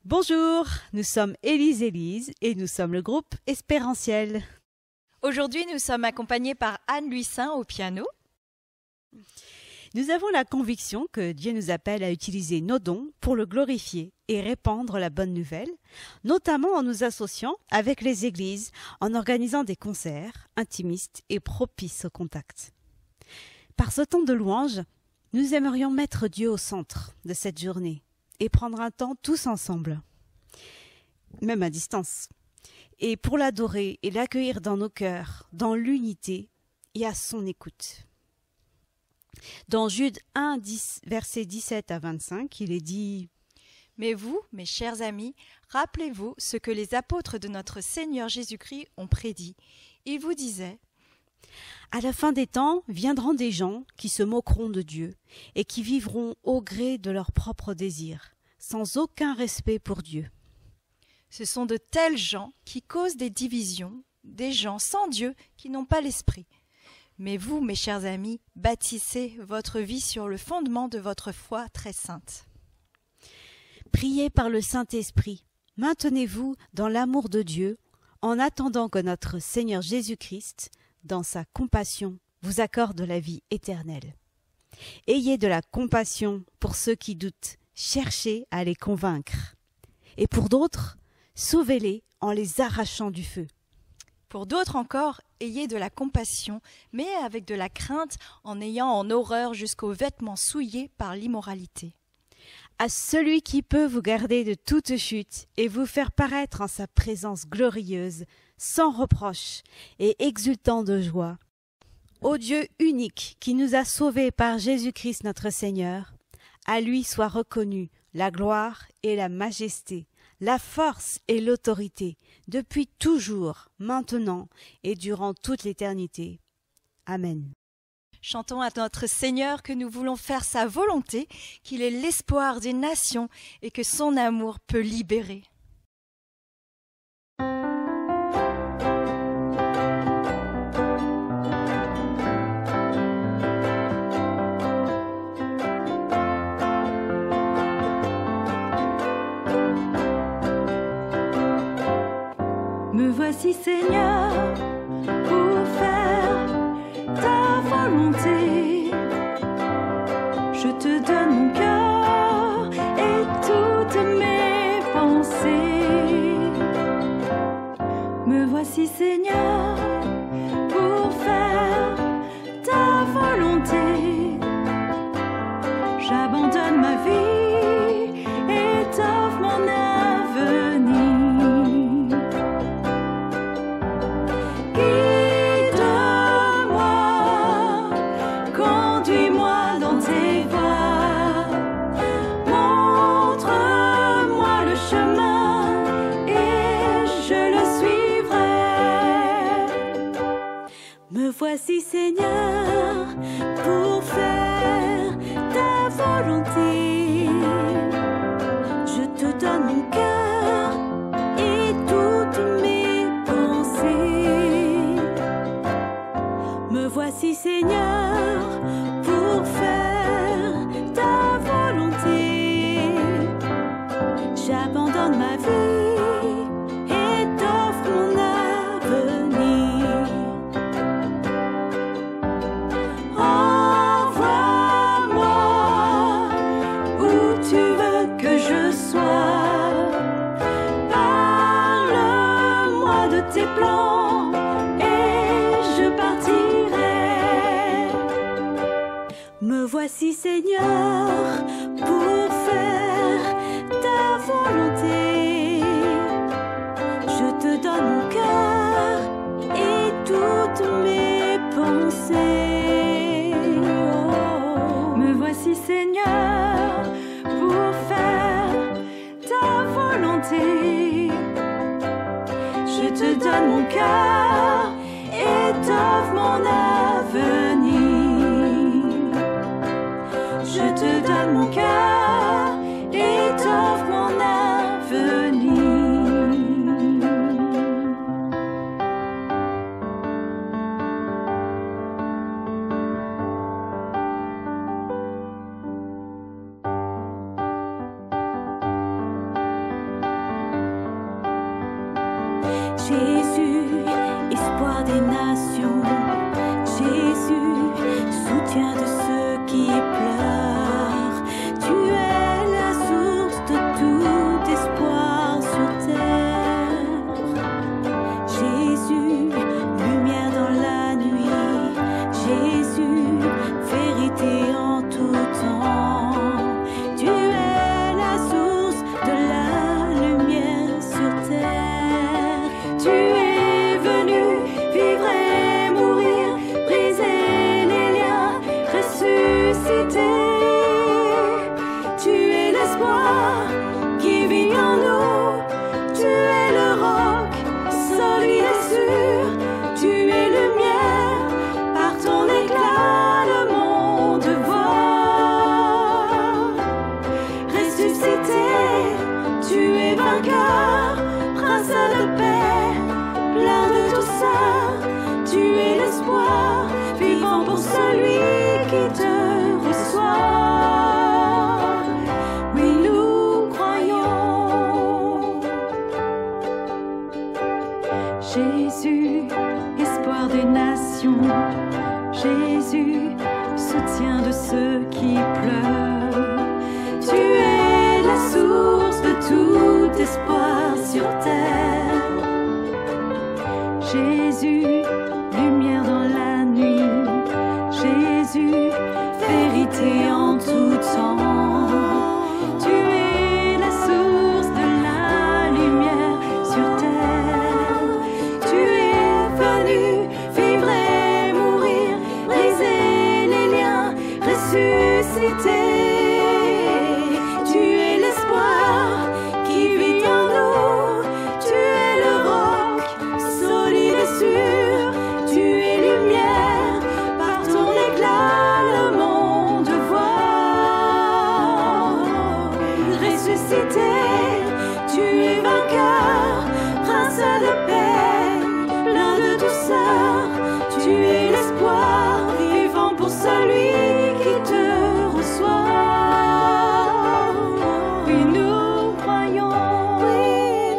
Bonjour, nous sommes Élise et nous sommes le groupe Espérentiel. Aujourd'hui, nous sommes accompagnés par Anne Luissin au piano. Nous avons la conviction que Dieu nous appelle à utiliser nos dons pour le glorifier et répandre la bonne nouvelle, notamment en nous associant avec les églises, en organisant des concerts intimistes et propices au contact. Par ce temps de louange, nous aimerions mettre Dieu au centre de cette journée et prendre un temps tous ensemble, même à distance, et pour l'adorer et l'accueillir dans nos cœurs, dans l'unité et à son écoute. Dans Jude 1, versets 17 à 25, il est dit « Mais vous, mes chers amis, rappelez-vous ce que les apôtres de notre Seigneur Jésus-Christ ont prédit. Ils vous disaient « À la fin des temps viendront des gens qui se moqueront de Dieu et qui vivront au gré de leurs propres désirs, sans aucun respect pour Dieu. Ce sont de tels gens qui causent des divisions, des gens sans Dieu qui n'ont pas l'esprit. Mais vous, mes chers amis, bâtissez votre vie sur le fondement de votre foi très sainte. Priez par le Saint-Esprit, maintenez-vous dans l'amour de Dieu, en attendant que notre Seigneur Jésus-Christ, dans sa compassion, vous accorde la vie éternelle. Ayez de la compassion pour ceux qui doutent, cherchez à les convaincre. Et pour d'autres, sauvez-les en les arrachant du feu. Pour d'autres encore, ayez de la compassion, mais avec de la crainte, en ayant en horreur jusqu'aux vêtements souillés par l'immoralité. À celui qui peut vous garder de toute chute et vous faire paraître en sa présence glorieuse, sans reproche et exultant de joie. Ô Dieu unique qui nous a sauvés par Jésus-Christ notre Seigneur, à lui soit reconnue la gloire et la majesté, la force et l'autorité, depuis toujours, maintenant et durant toute l'éternité. Amen. Chantons à notre Seigneur que nous voulons faire sa volonté, qu'il est l'espoir des nations et que son amour peut libérer. Me voici Seigneur pour faire ta volonté. Je te donne mon cœur et toutes mes pensées. Me voici Seigneur pour faire ta volonté. J'abandonne ma vie et t'offre mon avenir. Voici Seigneur pour faire ta volonté. Je te donne mon cœur et toutes mes pensées. Me voici Seigneur pour faire ta volonté. J'abandonne ma vie et t'offre mon avenir. Tes plans et je partirai. Me voici Seigneur pour faire ta volonté. Je te donne mon cœur et toutes mes pensées. Oh. Me voici Seigneur pour faire ta volonté. Je te donne mon cœur et t'offre mon avenir. Je te donne mon cœur et t'offre mon avenir. soutien de ceux qui pleurent. Tu es la source de tout espoir sur terre. Jésus, lumière dans la nuit. Jésus, vérité en tout temps. Tu es la source de la lumière sur terre. Tu es venu vivre et mourir, briser les liens, ressusciter. Tu es l'espoir qui vit en nous. Tu es le roc solide et sûr. Tu es lumière, par ton éclat le monde voit. Ressuscité, tu es vainqueur, prince de paix, plein de douceur. Tu es l'espoir, vivant pour celui qui te reçoit. Oui, nous croyons. Jésus, espoir des nations. Jésus, soutien de ceux qui pleurent. Tu es la source de tout espoir sur terre. Jésus, lumière dans la nuit. Jésus, vérité en tout temps. Tu es la source de la lumière sur terre. Tu es venu vivre et mourir, briser les liens, ressusciter. Tu es l'espoir qui vit en nous. Tu es le roc solide et sûr. Tu es lumière, par ton éclat le monde voit. Ressuscité, tu es vainqueur, prince de paix, plein de douceur. Tu es l'espoir, vivant pour celui qui te reçoit. Oui, nous croyons. Oui,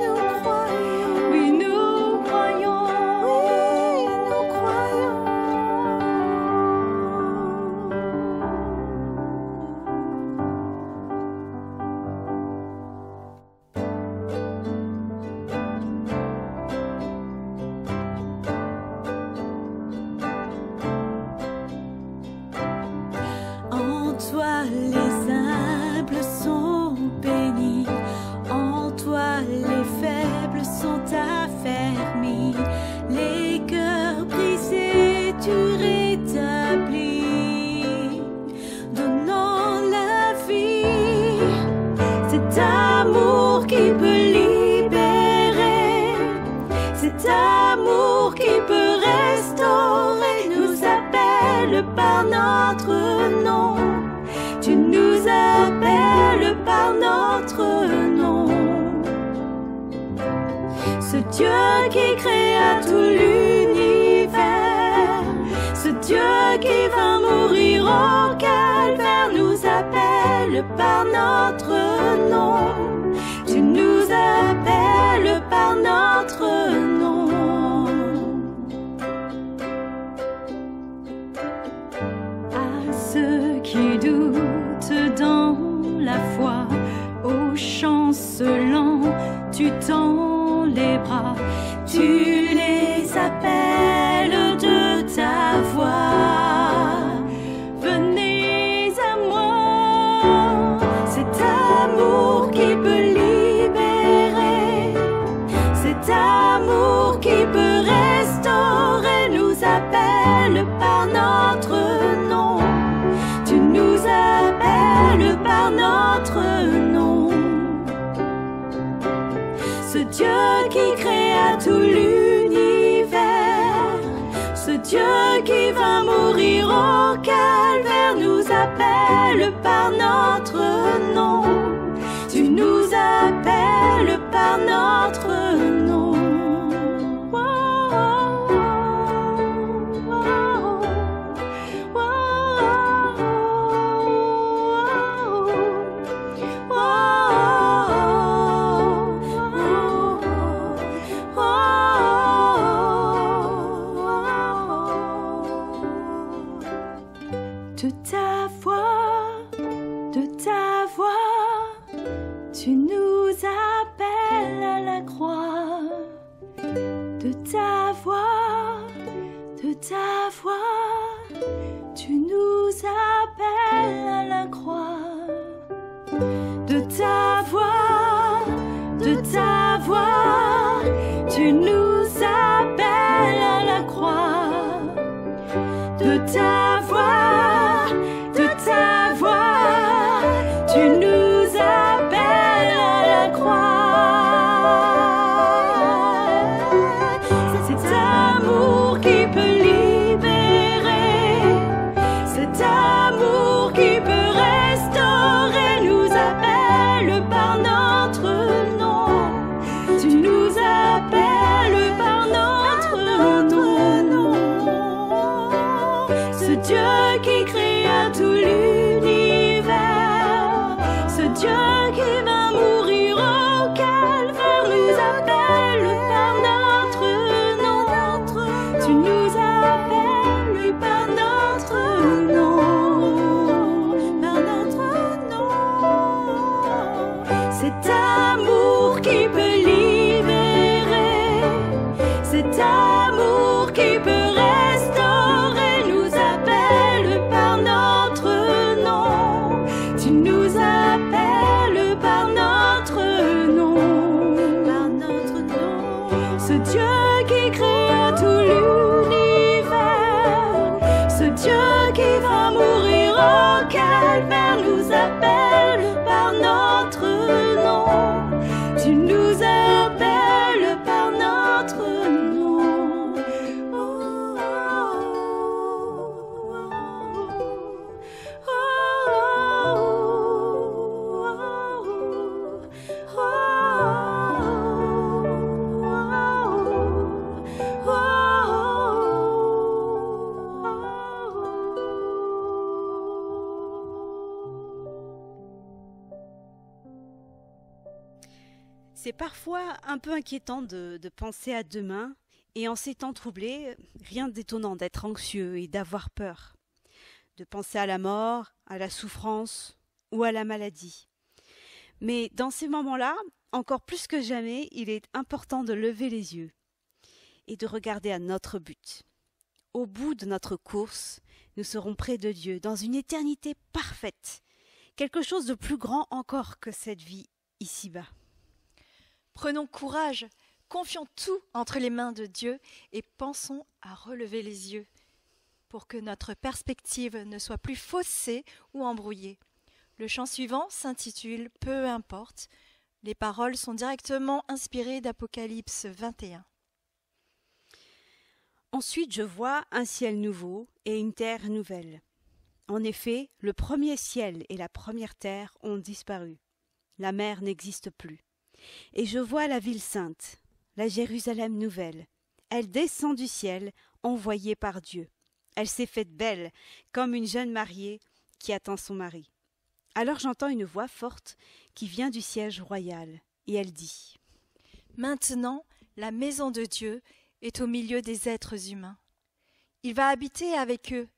nous croyons. Oui, nous croyons. Oui, nous croyons. En toi les humbles sont bénis, en toi les faibles sont affermis, les cœurs brisés tu rétablis, donnant la vie. Cet amour qui peut libérer, cet amour qui peut restaurer, nous appelle par notre nom. Tu nous appelles par notre nom. Ce Dieu qui créa tout l'univers, ce Dieu qui va mourir au calvaire, nous appelle par notre nom. Tu nous appelles par notre nom. À ceux qui doutent dans la foi, aux chancelants, tu tends les bras, tu les appelles de ta voix. Venez à moi, cet amour qui peut libérer, cet amour qui peut restaurer, nous appelle par notre nom. Tu nous appelles par notre nom. Ce Dieu qui créa tout l'univers, ce Dieu qui va mourir au calvaire, nous appelle par notre nom. Tu nous appelles par notre nom. de ta voix, tu nous appelles à la croix. De ta voix, tu nous appelles à la croix. De ta voix, tu nous appelles à la croix. De ta voix, tu nous appelles à la croix. Cet amour qui peut libérer, cet amour qui peut restaurer, nous appelle par notre nom. Tu nous appelles par notre nom. Ce Dieu qui créa tout l'univers, ce Dieu qui va mourir au calvaire, nous appelle par notre nom. Tu nous appelles par notre nom. Par notre nom. Cet amour qui peut libérer, cet amour qui peut restaurer, nous appelle par notre nom. Tu nous appelles par notre nom. Par notre nom. Ce Dieu qui créa tout l'univers, ce Dieu qui va mourir au calvaire, nous appelle par notre nom. Tu nous appelles par notre nom. Oh, oh, oh, C'est parfois un peu inquiétant de penser à demain, et en ces temps troublés, rien d'étonnant d'être anxieux et d'avoir peur, de penser à la mort, à la souffrance ou à la maladie. Mais dans ces moments-là, encore plus que jamais, il est important de lever les yeux et de regarder à notre but. Au bout de notre course, nous serons près de Dieu, dans une éternité parfaite, quelque chose de plus grand encore que cette vie ici-bas. Prenons courage, confions tout entre les mains de Dieu et pensons à relever les yeux pour que notre perspective ne soit plus faussée ou embrouillée. Le chant suivant s'intitule « Peu importe ». Les paroles sont directement inspirées d'Apocalypse 21. Ensuite, je vois un ciel nouveau et une terre nouvelle. En effet, le premier ciel et la première terre ont disparu. La mer n'existe plus. Et je vois la ville sainte, la Jérusalem nouvelle. Elle descend du ciel, envoyée par Dieu. Elle s'est faite belle, comme une jeune mariée qui attend son mari. Alors j'entends une voix forte qui vient du siège royal, et elle dit : Maintenant, la maison de Dieu est au milieu des êtres humains. Il va habiter avec eux.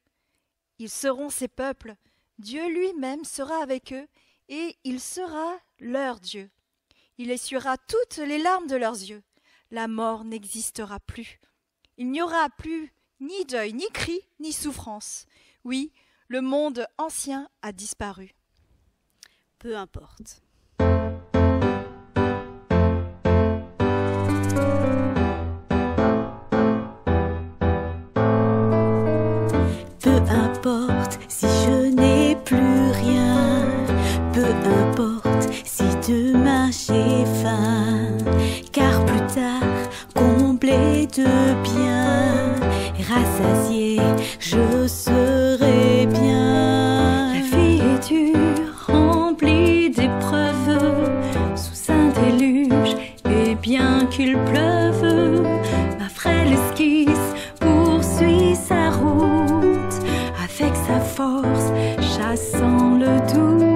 Ils seront ses peuples. Dieu lui-même sera avec eux, et il sera leur Dieu. Il essuiera toutes les larmes de leurs yeux. La mort n'existera plus. Il n'y aura plus ni deuil, ni cri, ni souffrance. Oui, le monde ancien a disparu. Peu importe. Peu importe si je n'ai plus rien, peu importe si demain j'ai faim, car plus tard, comblé de biens, rassasié, je serai bien. La vie est dure, remplie d'épreuves, sous un déluge, et bien qu'il pleuve, ma frêle esquisse poursuit sa route, avec sa force, chassant le doute.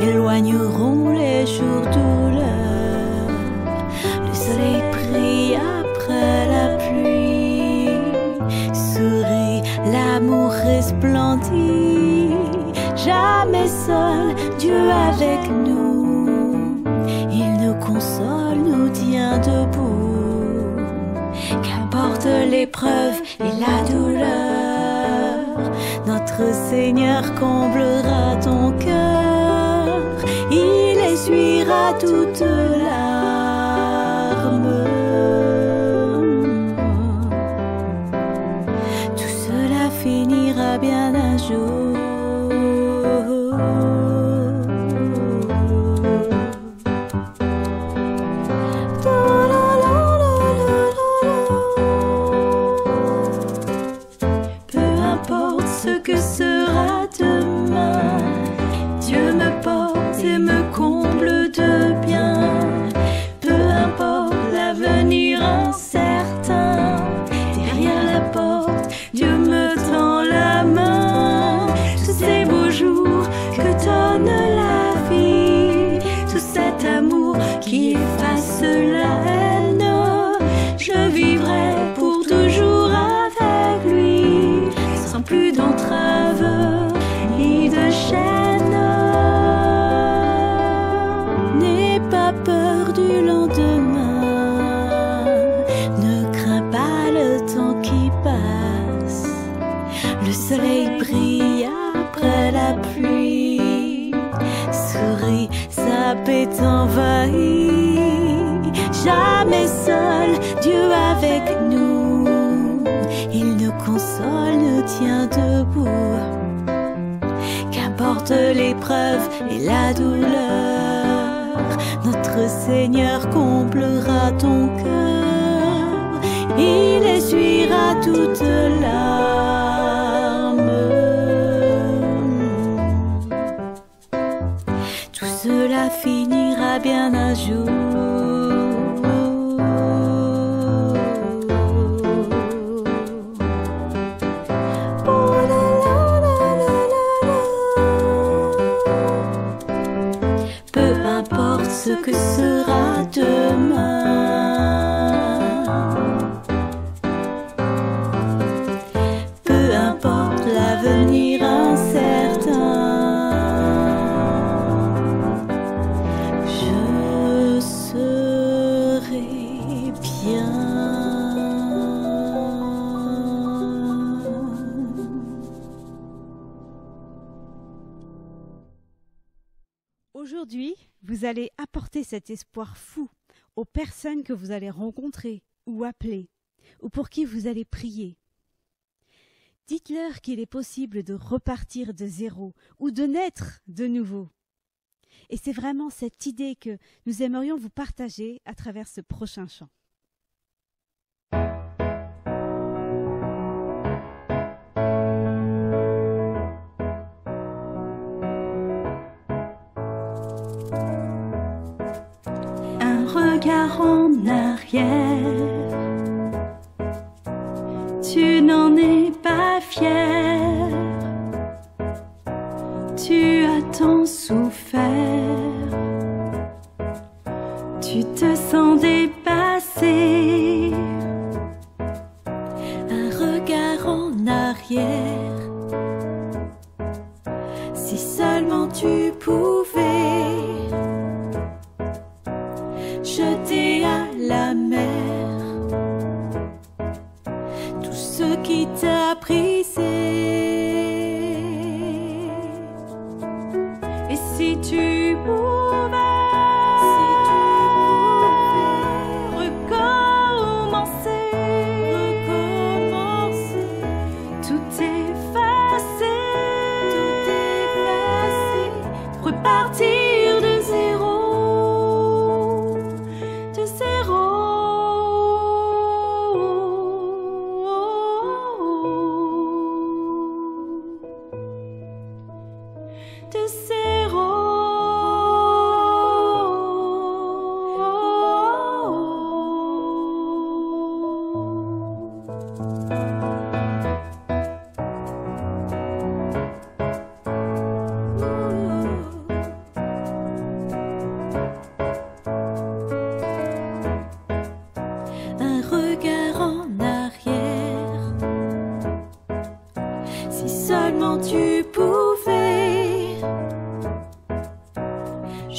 éloigneront les jours douleurs. Le soleil brille après la pluie, sourit, l'amour resplendit. Jamais seul, Dieu avec nous. Il nous console, nous tient debout. Qu'importe l'épreuve et la douleur, notre Seigneur comblera ton cœur. Il essuiera toute larme. Tout cela finira bien un jour. Que sera demain, Dieu me porte et me comble de bien. Peu importe l'avenir incertain, derrière la porte, Dieu me tend la main. Tous ces beaux jours que donne la vie, tout cet amour qui efface la haine, je vivrai pour toujours avec lui, sans plus d'entrave ni de chaîne. N'aie pas peur du lendemain, ne crains pas le temps qui passe. Le soleil brille après la pluie, souris, sa paix t'envahit. Jamais seul, Dieu avec nous. Il nous console, nous tient debout. Qu'importe l'épreuve et la douleur, notre Seigneur comblera ton cœur. Il essuiera toute larme. Tout cela finira bien un jour. Ce que sera demain, peu importe l'avenir incertain, je serai bien. Aujourd'hui, vous allez apporter cet espoir fou aux personnes que vous allez rencontrer ou appeler, ou pour qui vous allez prier. Dites-leur qu'il est possible de repartir de zéro ou de naître de nouveau. Et c'est vraiment cette idée que nous aimerions vous partager à travers ce prochain chant. Regard en arrière, tu n'en es pas fier, tu as tant souffert, tu te sens dépassé. Un regard en arrière, si seulement tu pouvais jeter à la mer tout ce qui t'a brisé. Et si tu pouvais recommencer, tout effacer, repartir de zéro.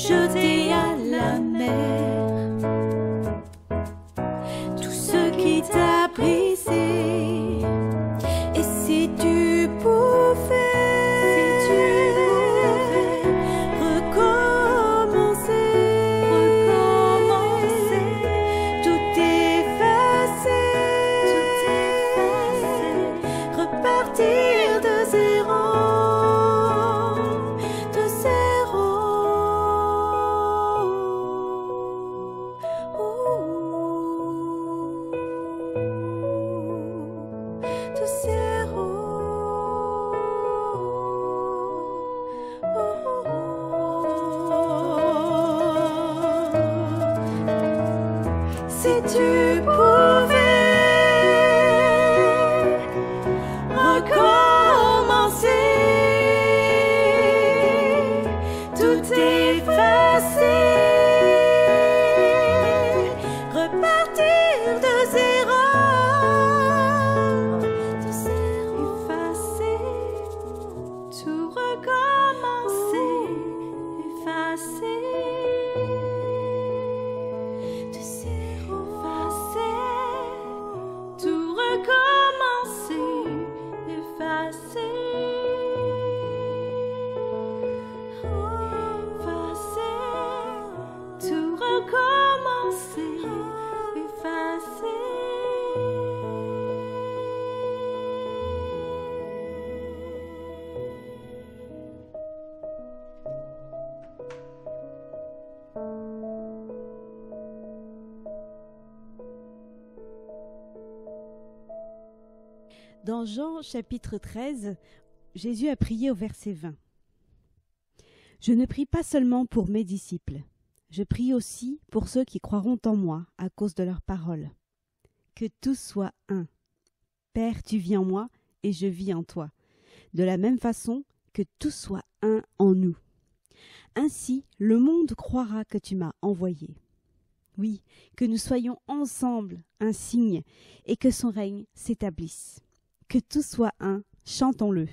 jeter à la mer tout ce qui t'a brisé. Et si tu pouvais tout effacer, repartir de zéro, de zéro. De zéro. Si tu pouvais recommencer, tout effacer, repartir de zéro, effacer, tout recommencer, effacer. Tout recommencer, effacer, tout recommencer, effacer. Dans Jean chapitre 13, Jésus a prié au verset 20. « Je ne prie pas seulement pour mes disciples, je prie aussi pour ceux qui croiront en moi à cause de leur parole. Que tous soient un. Père, tu vis en moi et je vis en toi. De la même façon, que tous soient un en nous. Ainsi, le monde croira que tu m'as envoyé. Oui, que nous soyons ensemble un signe et que son règne s'établisse. Que tout soit un, chantons-le.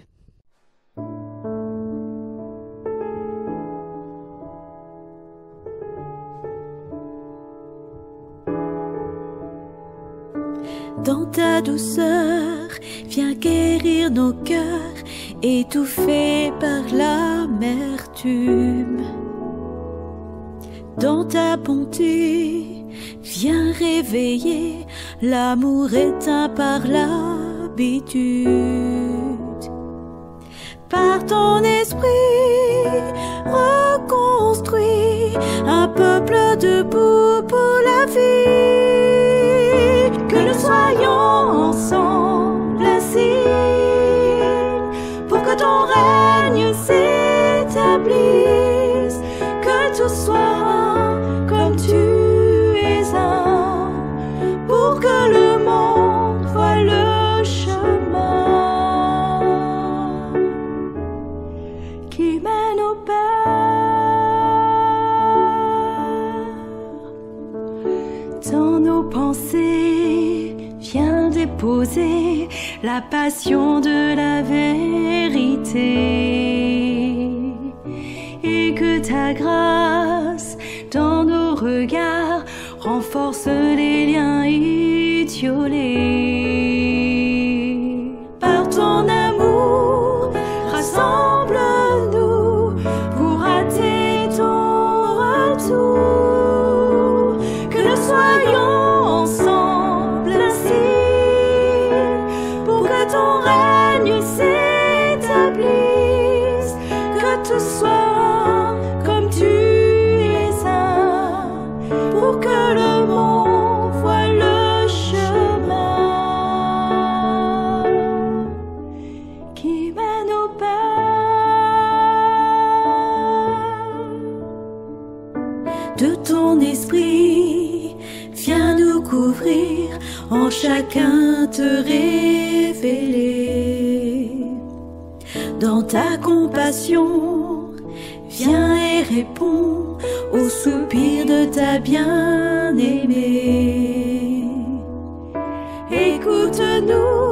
Dans ta douceur, viens guérir nos cœurs, étouffés par l'amertume. Dans ta bonté, viens réveiller l'amour éteint par l'habitude. Par ton esprit, reconstruis un peuple debout pour la vie. Que nous soyons ensemble un signe pour que ton règne s'établisse. Que tout soit comme tu es un, pour que le monde voie le chemin qui mène au Père. Dans nos pensées, viens déposer la passion de la vérité, et que ta grâce dans nos regards renforce les liens étiolés. Par ton amour, rassemble-nous pour hâter ton retour. Que nous soyons ensemble un signe pour que ton règne s'établisse. Que tout soit comme tu es un, pour que le monde voie le chemin qui mène au Père. De ton esprit, viens nous couvrir, en chacun te révéler. Dans ta compassion, viens et réponds au soupir de ta bien-aimée. Écoute-nous